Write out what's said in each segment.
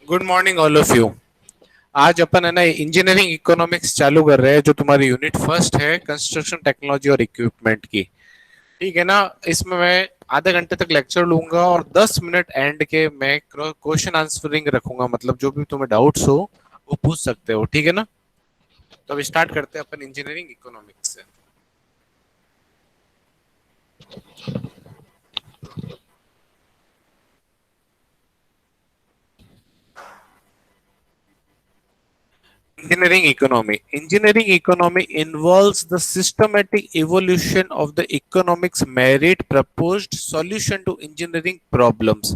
Good morning all of you. आज अपन है ना इंजीनियरिंग इकोनॉमिक्स चालू कर रहे हैं, जो तुम्हारी यूनिट फर्स्ट है कंस्ट्रक्शन टेक्नोलॉजी और इक्विपमेंट की। ठीक है ना। इसमें मैं आधे घंटे तक लेक्चर लूंगा और 10 मिनट एंड के मैं क्वेश्चन आंसरिंग रखूंगा, मतलब जो भी तुम्हें डाउट्स हो वो पूछ सकते हो। ठीक है ना। तो अब स्टार्ट करते हैं अपन इंजीनियरिंग इकोनॉमिक्स से। Engineering economy involves the systematic evolution of the economics merit proposed solution to engineering problems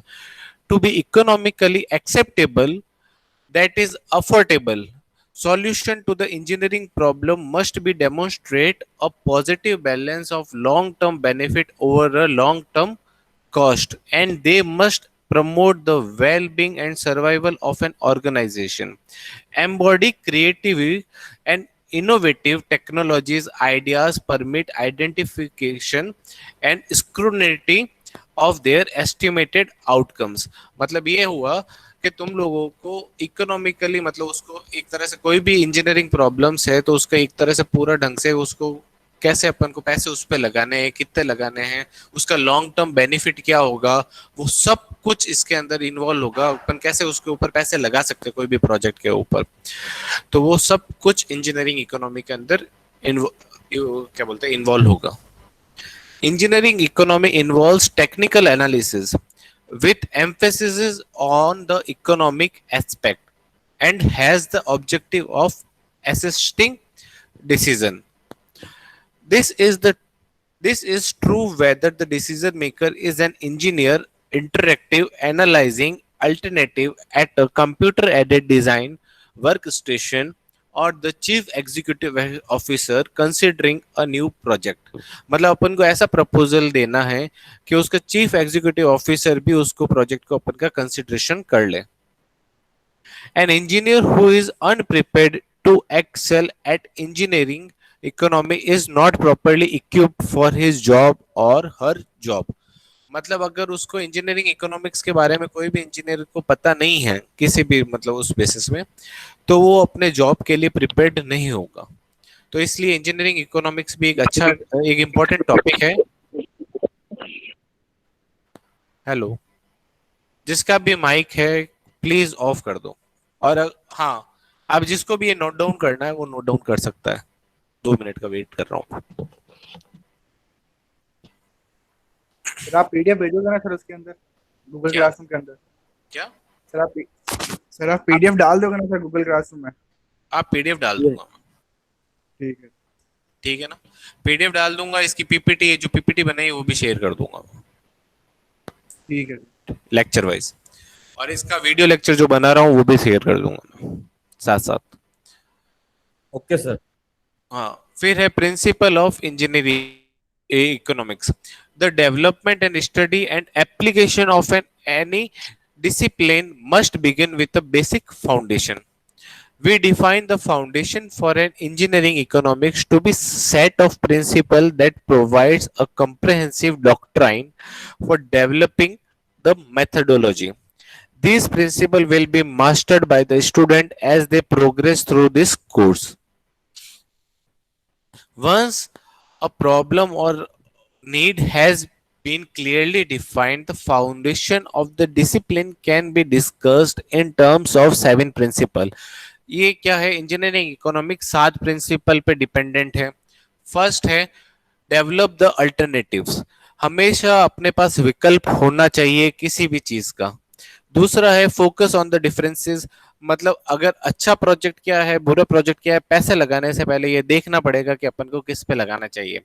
to be economically acceptable, that is affordable. Solution to the engineering problem must be demonstrate a positive balance of long term benefit over a long term cost, and they must promote the well-being and survival of an organization, embody creative and innovative technologies, ideas, permit identification and scrutiny of their estimated outcomes। मतलब ये हुआ कि तुम लोगों को economically, मतलब उसको एक तरह से कोई भी इंजीनियरिंग प्रॉब्लम्स है तो उसका एक तरह से पूरा ढंग से उसको कैसे अपन को पैसे उस पर लगाने हैं, कितने लगाने हैं, उसका लॉन्ग टर्म बेनिफिट क्या होगा, वो सब कुछ इसके अंदर इन्वॉल्व होगा। अपन कैसे उसके ऊपर पैसे लगा सकते हैं कोई भी प्रोजेक्ट के ऊपर, तो वो सब कुछ इंजीनियरिंग इकोनॉमी के अंदर क्या बोलते हैं इन्वॉल्व होगा। Engineering economy involves technical analysis with emphasis on the economic aspect and has the objective of assisting decision. This is the this is true whether the decision maker is an engineer interactive analyzing alternative at a computer aided design workstation और the chief executive officer considering a new project. मतलब अपन को ऐसा proposal देना है कि उसका chief executive officer भी उसको प्रोजेक्ट को अपन का कंसिडरेशन कर ले। An engineer who is unprepared to excel at engineering economy is not properly equipped for his job or her job। मतलब अगर उसको इंजीनियरिंग इकोनॉमिक्स के बारे में कोई भी इंजीनियर को पता नहीं है किसी भी मतलब उस बेसिस में, तो वो अपने जॉब के लिए प्रिपेयर्ड नहीं होगा। तो इसलिए इंजीनियरिंग इकोनॉमिक्स भी एक अच्छा एक इम्पोर्टेंट टॉपिक है। हेलो, जिसका भी माइक है प्लीज ऑफ कर दो। और हाँ, अब जिसको भी ये नोट डाउन करना है वो नोट डाउन कर सकता है। 2 मिनट का वेट कर रहा हूँ। सर आप पीडीएफ भेजोगे ना सर उसके अंदर गूगल क्या क्लासरूम के अंदर। क्या सर आप सर आप आप पीडीएफ डाल दोगे ना सर गूगल क्लासरूम में। आप पीडीएफ डाल ये दूंगा मैं। ठीक है। ठीक है ना। पीडीएफ डाल दूंगा, इसकी पीपीटी जो पीपीटी बनाई वो भी शेयर कर दूंगा ठीक है। Lecture wise. और इसका वीडियो लेक्चर जो बना रहा हूँ वो भी शेयर कर दूंगा साथ साथ। Okay sir. हाँ, फिर है principle of engineering economics. The development and study and application of an any discipline must begin with a basic foundation. We define the foundation for an engineering economics to be set of principles that provides a comprehensive doctrine for developing the methodology. These principles will be mastered by the student as they progress through this course. Once a problem or need has been clearly defined, the foundation of the discipline can be discussed in terms of 7 principles. ये क्या है, engineering economics 7 principal पे dependent है। First है develop the alternatives, हमेशा अपने पास विकल्प होना चाहिए किसी भी चीज का। दूसरा है फोकस ऑन द डिफरेंसेस, मतलब अगर अच्छा प्रोजेक्ट क्या है बुरा प्रोजेक्ट क्या है, पैसे लगाने से पहले ये देखना पड़ेगा कि अपन को किस पे लगाना चाहिए।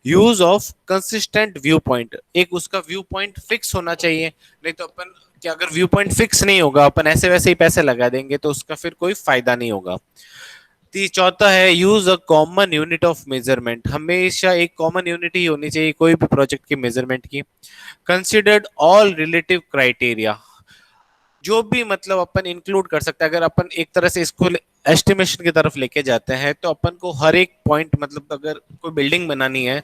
Use of consistent view point, एक उसका व्यू पॉइंट फिक्स होना चाहिए, नहीं तो अपन कि अगर व्यू पॉइंट फिक्स नहीं होगा अपन ऐसे वैसे ही पैसे लगा देंगे तो उसका फिर कोई फायदा नहीं होगा। चौथा है use a common unit of measurement, हमेशा एक कॉमन यूनिट ही होनी चाहिए कोई भी प्रोजेक्ट की मेजरमेंट की। कंसिडर्ड ऑल रिलेटिव क्राइटेरिया, जो भी मतलब अपन इंक्लूड कर सकते हैं। अगर अपन एक तरह से इसको एस्टिमेशन की तरफ लेके जाते हैं तो अपन को हर एक पॉइंट, मतलब अगर कोई बिल्डिंग बनानी है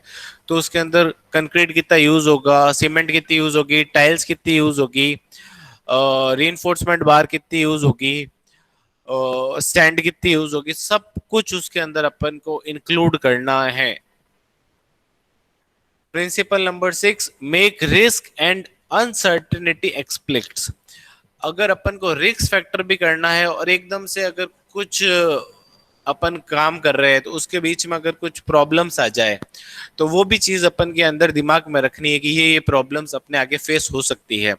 तो उसके अंदर कंक्रीट कितना यूज होगा, सीमेंट कितनी यूज होगी, टाइल्स कितनी यूज होगी, रीइंफोर्समेंट बार कितनी यूज होगी, स्टैंड कितनी यूज होगी, सब कुछ उसके अंदर अपन को इंक्लूड करना है। Principle number 6, make risk and uncertainty explicits. अगर अपन को रिस्क फैक्टर भी करना है और एकदम से अगर कुछ अपन काम कर रहे हैं तो उसके बीच में अगर कुछ प्रॉब्लम्स आ जाए तो वो भी चीज अपन के अंदर दिमाग में रखनी है कि ये प्रॉब्लम्स अपने आगे फेस हो सकती है।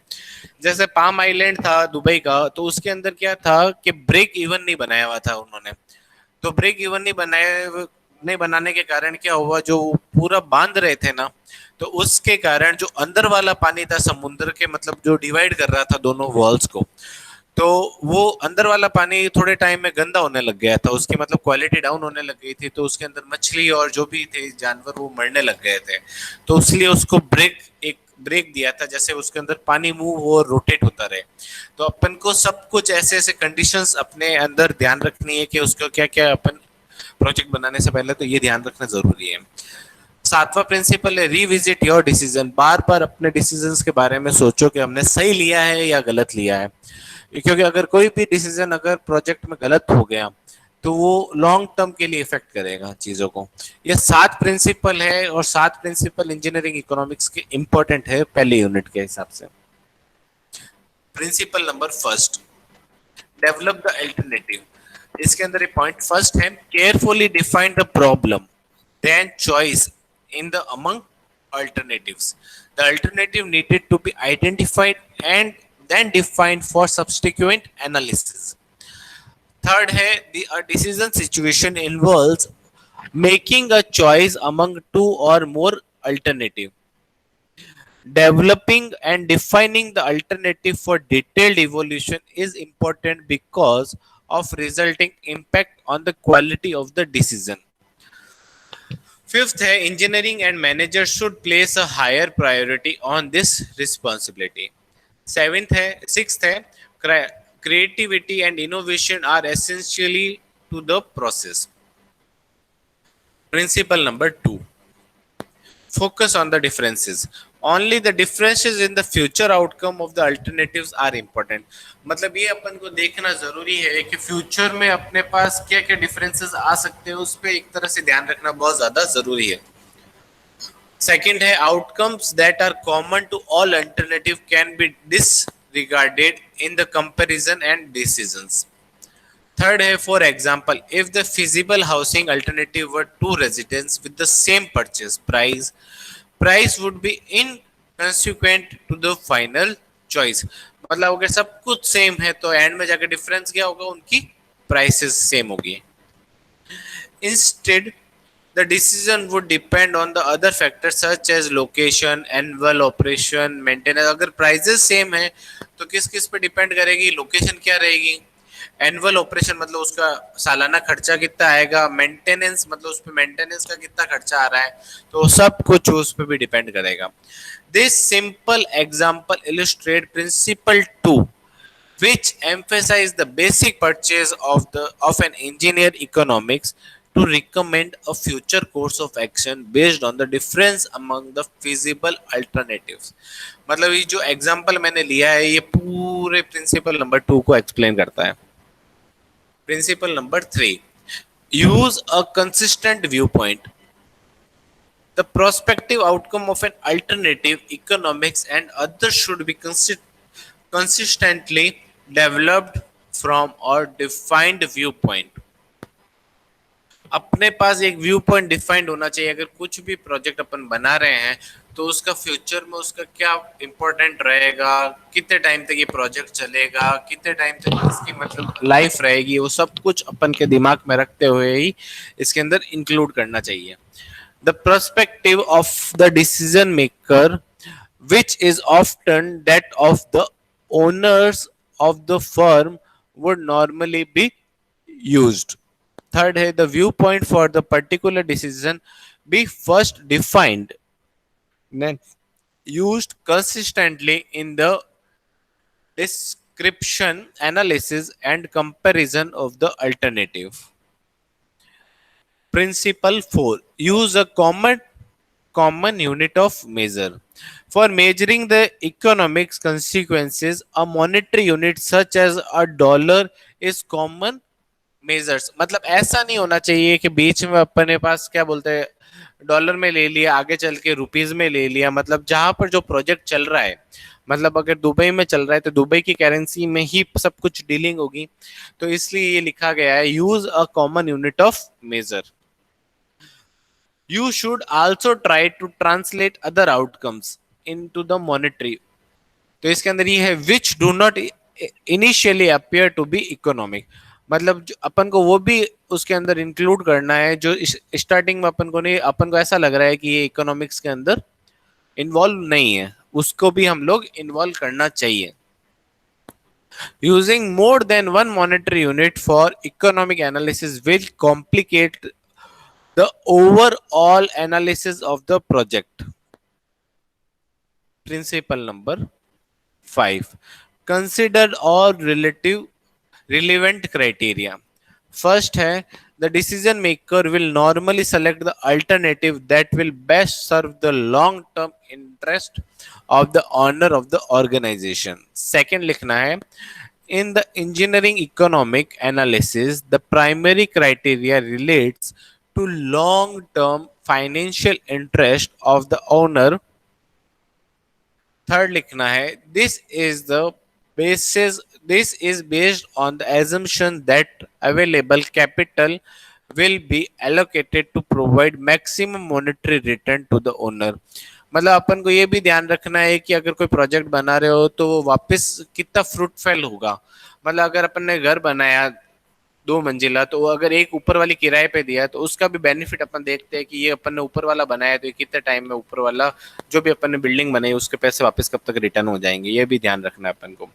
जैसे पाम आइलैंड था दुबई का, तो उसके अंदर क्या था कि ब्रेक इवन नहीं बनाया हुआ था उन्होंने। तो ब्रेक इवन नहीं बनाने के कारण क्या हुआ, जो पूरा बांध रहे थे ना, तो उसके कारण जो अंदर वाला पानी था समुद्र के, मतलब जो डिवाइड कर रहा था दोनों वॉल्स को, तो वो अंदर वाला पानी थोड़े टाइम में गंदा होने लग गया था, उसकी मतलब क्वालिटी डाउन होने लग गई थी, तो उसके अंदर मछली और जो भी थे जानवर वो मरने लग गए थे। तो इसलिए उसको एक ब्रेक दिया था, जैसे उसके अंदर पानी मूव और रोटेट होता रहे। तो अपन को सब कुछ ऐसे ऐसे कंडीशंस अपने अंदर ध्यान रखनी है कि उसको क्या क्या अपन प्रोजेक्ट बनाने से पहले तो ये ध्यान रखना जरूरी है। सातवां प्रिंसिपल है रिविजिट योर डिसीजन। बार बार अपने डिसीजंस के बारे में सोचो कि हमने सही लिया है या गलत लिया है, क्योंकि अगर कोई भी डिसीजन अगर प्रोजेक्ट में गलत हो गया तो वो लॉन्ग टर्म के लिए इफेक्ट करेगा चीजों को। ये 7 प्रिंसिपल है और 7 प्रिंसिपल इंजीनियरिंग इकोनॉमिक्स के इंपॉर्टेंट है पहले यूनिट के हिसाब से। Principle number first, develop the alternative. इसके अंदर ये पॉइंट फर्स्ट है, carefully define the problem then choice in the among alternatives. The alternative needed to be identified and then defined for subsequent analysis. Third है a decision situation involves making a choice among two or more alternative. Developing and defining the alternative for detailed evaluation is important because of resulting impact on the quality of the decision. Fifth है engineering and managers should place a higher priority on this responsibility. Sixth है creativity and innovation are essentially to the process. Principle number 2, focus on the differences. Only the differences in the future outcome of the alternatives are important. मतलब ये अपन को देखना जरूरी है कि future में अपने पास क्या क्या डिफरेंसेस आ सकते हैं, उस पर एक तरह से ध्यान रखना बहुत ज्यादा जरूरी है। सेकंड है outcomes that are common to all alternative can be disregarded in the comparison and decisions. Third है for example, if the feasible housing alternative were two residents with the same purchase price would be inconsequent to the final choice. मतलब अगर सब कुछ same है तो and में जाकर difference क्या होगा, उनकी प्राइसेस सेम होगी। Instead, the decision would depend on the other factors such as location, annual operation, maintenance. अगर प्राइसेस सेम है तो किस किस पे डिपेंड करेगी, लोकेशन क्या रहेगी, एनुअल ऑपरेशन मतलब उसका सालाना खर्चा कितना आएगा, मेंटेनेंस मतलब उस पे मेंटेनेंस का कितना खर्चा आ रहा है, तो सब कुछ उस पे भी डिपेंड करेगा। This simple example illustrate principle 2 which emphasize the basic purchase of an engineer economics to recommend a future course of action based on the difference among the feasible alternatives. मतलब ये जो एग्जांपल मैंने लिया है ये पूरे principle number 2 को explain करता है। Principle number 3, use a consistent viewpoint. The prospective outcome of an alternative economics and others should be consistently developed from or defined viewpoint. अपने पास एक व्यू पॉइंट डिफाइंड होना चाहिए। अगर कुछ भी प्रोजेक्ट अपन बना रहे हैं तो उसका फ्यूचर में उसका क्या इम्पोर्टेंट रहेगा, कितने टाइम तक ये प्रोजेक्ट चलेगा, कितने टाइम तक इसकी मतलब लाइफ रहेगी, वो सब कुछ अपन के दिमाग में रखते हुए ही इसके अंदर इंक्लूड करना चाहिए। The perspective of the decision maker, which is often that of the owners of the firm, would normally be used. Third है the viewpoint for the particular decision be first defined, then used consistently in the description, analysis, and comparison of the alternative. Principle 4, use a common unit of measure. For measuring the economics consequences, a monetary unit such as a dollar is common measures. मतलब ऐसा नहीं होना चाहिए कि बीच में अपने पास क्या बोलते हैं डॉलर में ले लिया, आगे चल के रुपीज में ले लिया. मतलब जहां पर जो प्रोजेक्ट चल रहा है, मतलब अगर दुबई में चल रहा है तो दुबई की करेंसी में ही सब कुछ डीलिंग होगी. तो इसलिए ये लिखा गया है use a common unit of measure. You should also try to translate other outcomes into the monetary. तो इसके अंदर ये है which do not initially appear to be economic. मतलब अपन को वो भी उसके अंदर इंक्लूड करना है जो स्टार्टिंग में अपन को नहीं, अपन को ऐसा लग रहा है कि ये इकोनॉमिक्स के अंदर इन्वॉल्व नहीं है, उसको भी हम लोग इन्वॉल्व करना चाहिए. Using more than one monetary unit for economic analysis will complicate the overall analysis of the project. Principle number 5. Consider all relevant criteria. First है the decision maker will normally select the alternative that will best serve the long term interest of the owner of the organization. Second लिखना है in the engineering economic analysis the primary criteria relates to long term financial interest of the owner. Third लिखना है this is based on the assumption that available capital will be allocated to provide maximum monetary return to the owner. मतलब अपन को ये भी ध्यान रखना है कि अगर कोई प्रोजेक्ट बना रहे हो तो वो वापस कितना फ्रूटफुल होगा. मतलब अगर अपन ने घर बनाया 2 मंजिला, तो अगर एक ऊपर वाली किराए पे दिया तो उसका भी बेनिफिट अपन देखते हैं कि ये अपन ने ऊपर वाला बनाया तो ये कितने टाइम में ऊपर वाला जो भी अपन ने बिल्डिंग बनाई उसके पैसे वापस कब तक रिटर्न हो जाएंगे, ये भी ध्यान रखना है अपन को.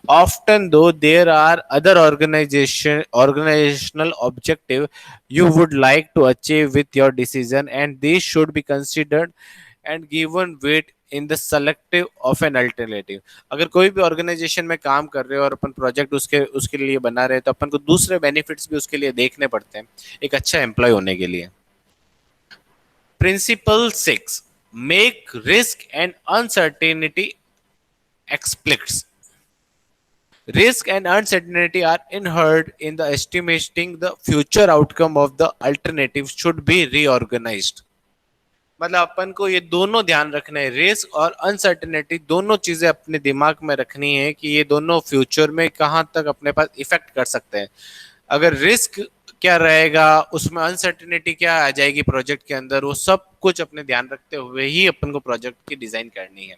Often though there are other organizational objective you would like to achieve with your decision and this should be considered and given weight in the selective of an alternative. अगर कोई भी ऑर्गेनाइजेशन में काम कर रहे हो और अपन प्रोजेक्ट उसके उसके लिए बना रहे हैं तो अपन को दूसरे बेनिफिट्स भी उसके लिए देखने पड़ते हैं एक अच्छा एम्प्लॉय होने के लिए. Principle 6. Make risk and uncertainty explicits. Risk and uncertainty are inherent in the estimating the future outcome of the alternative should be reorganized. मतलब अपन को ये दोनों ध्यान रखना है, रिस्क और अनसर्टेनिटी दोनों चीजें अपने दिमाग में रखनी है कि ये दोनों फ्यूचर में कहाँ तक अपने पास इफेक्ट कर सकते हैं. अगर रिस्क क्या रहेगा, उसमें अनसर्टेनिटी क्या आ जाएगी प्रोजेक्ट के अंदर, वो सब कुछ अपने ध्यान रखते हुए ही अपन को प्रोजेक्ट की डिजाइन करनी है.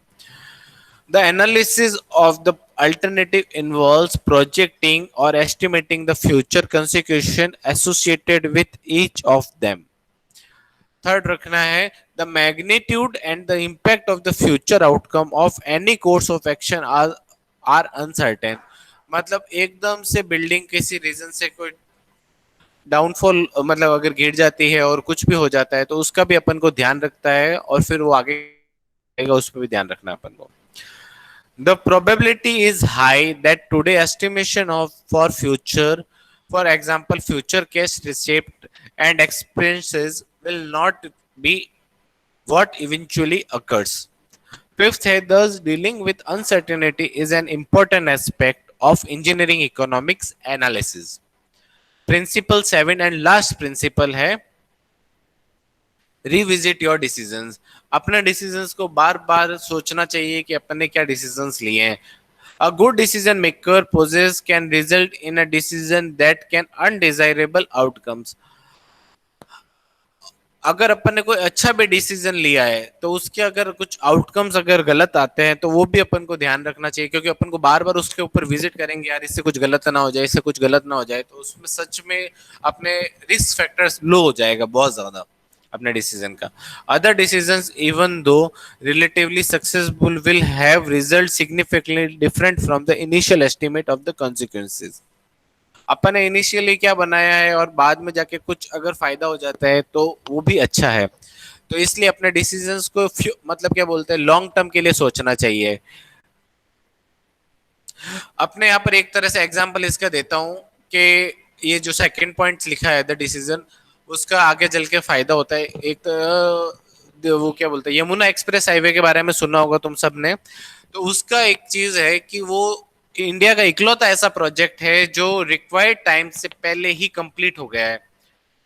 The analysis of the alternative involves projecting or estimating the future consequence associated with each of them. Third रखना है the magnitude and the impact of the future outcome of any course of action are uncertain. मतलब एकदम से building किसी reason से कोई downfall, मतलब अगर गिर जाती है और कुछ भी हो जाता है तो उसका भी अपन को ध्यान रखता है और फिर वो आगे उस पर भी ध्यान रखना अपन को. The probability is high that today estimation of for example, future cash receipt and expenses will not be what eventually occurs. Fifth है thus dealing with uncertainty is an important aspect of engineering economics analysis. Principle 7 and last principle है revisit your decisions. अपने decisions को बार बार सोचना चाहिए कि अपन ने क्या decisions लिए हैं. A good decision maker poses can result in a decision that can undesirable outcomes. अगर अपन ने कोई अच्छा भी डिसीजन लिया है तो उसके अगर कुछ आउटकम्स अगर गलत आते हैं तो वो भी अपन को ध्यान रखना चाहिए, क्योंकि अपन को बार बार उसके ऊपर विजिट करेंगे, यार इससे कुछ गलत ना हो जाए, इससे कुछ गलत ना हो जाए, तो उसमें सच में अपने रिस्क फैक्टर्स लो हो जाएगा बहुत ज्यादा अपने डिसीजन का. Other decisions even though relatively successful will have result significantly different from the initial estimate of the consequences. अपन ने इनिशियली क्या बनाया है और बाद में जाके कुछ अगर फायदा हो जाता है तो वो भी अच्छा है. तो इसलिए अपने डिसीजंस को मतलब क्या बोलते हैं लॉन्ग टर्म के लिए सोचना चाहिए. अपने यहाँ पर एक तरह से एग्जांपल इसका देता हूँ कि ये जो सेकंड पॉइंट लिखा है द डिसीजन, उसका आगे चल के फायदा होता है. एक वो क्या बोलते हैं, यमुना एक्सप्रेस हाईवे के बारे में सुना होगा तुम सब ने। तो उसका एक चीज है कि वो इंडिया का इकलौता ऐसा प्रोजेक्ट है जो रिक्वायर्ड टाइम से पहले ही कंप्लीट हो गया है,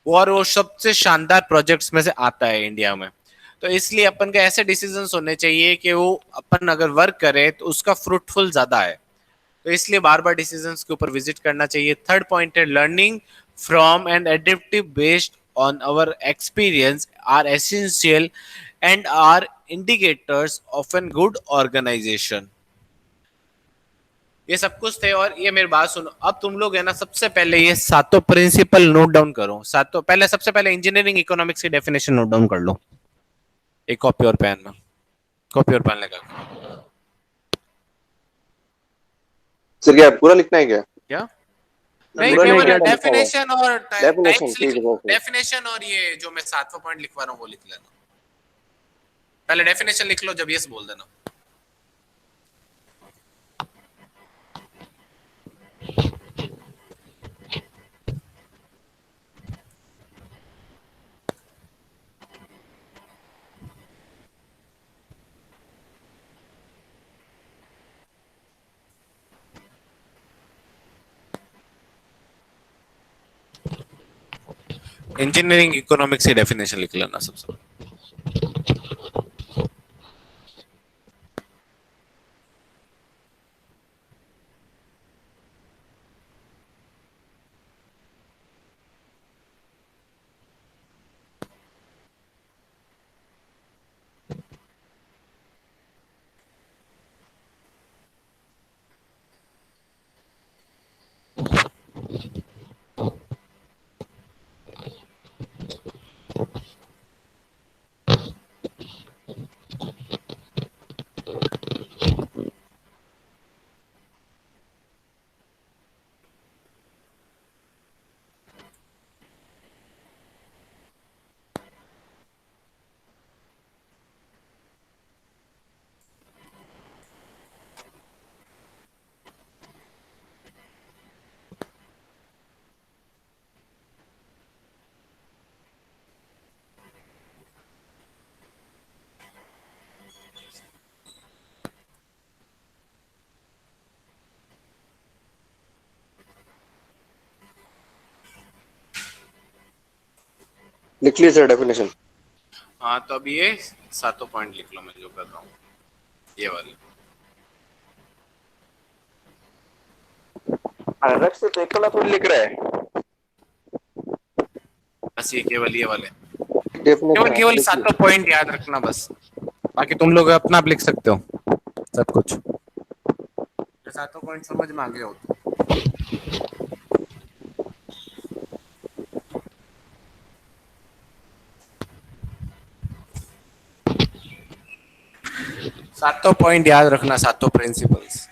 और वो सबसे शानदार प्रोजेक्ट्स में से आता है इंडिया में। तो इसलिए अपन के ऐसे डिसीजंस होने चाहिए कि वो अपन अगर वर्क करें तो उसका फ्रूटफुल ज्यादा है। तो इसलिए बार बार डिसीजंस के ऊपर विजिट करना चाहिए। थर्ड पॉइंट है learning from and adaptive based on our experience are essential and are indicators of an good organization. ये सब कुछ थे, और ये मेरी बात सुनो, अब तुम लोग है ना सबसे पहले ये सातों प्रिंसिपल नोट डाउन करो। सातों पहले, सबसे पहले इंजीनियरिंग इकोनॉमिक्स की डेफिनेशन नोट डाउन कर लो एक कॉपी और पेन में, कॉपी और पेन लेकर। सर क्या पूरा लिखना है क्या? क्या नहीं, पूरा नहीं केवल क्या लिखा हुआ? डेफिनेशन और डेफिनेशन टाइप्स ठीक है ओके। डेफिनेशन और ये जो मैं सातवां पॉइंट लिखवा रहा हूँ वो लिख लेना। पहले डेफिनेशन लिख लो, जब यस बोल देना। इंजीनियरिंग इकोनॉमिक्स की डेफिनेशन लिख लेना सबसे। लिख ली सर डेफिनेशन। हाँ, तो अब ये सातों पॉइंट लिख लो, मैं जो कर रहा हूँ ये वाले। अलग से तो एक कला थोड़ी लिख रहा है। बस ये केवल वाले, डेफिनेशन केवल सातों पॉइंट याद रखना बस, बाकी तुम लोग अपना आप लिख सकते हो सब कुछ। ये सातों पॉइंट समझ में आ गया हो तो। सातों पॉइंट याद रखना, सातों प्रिंसिपल्स।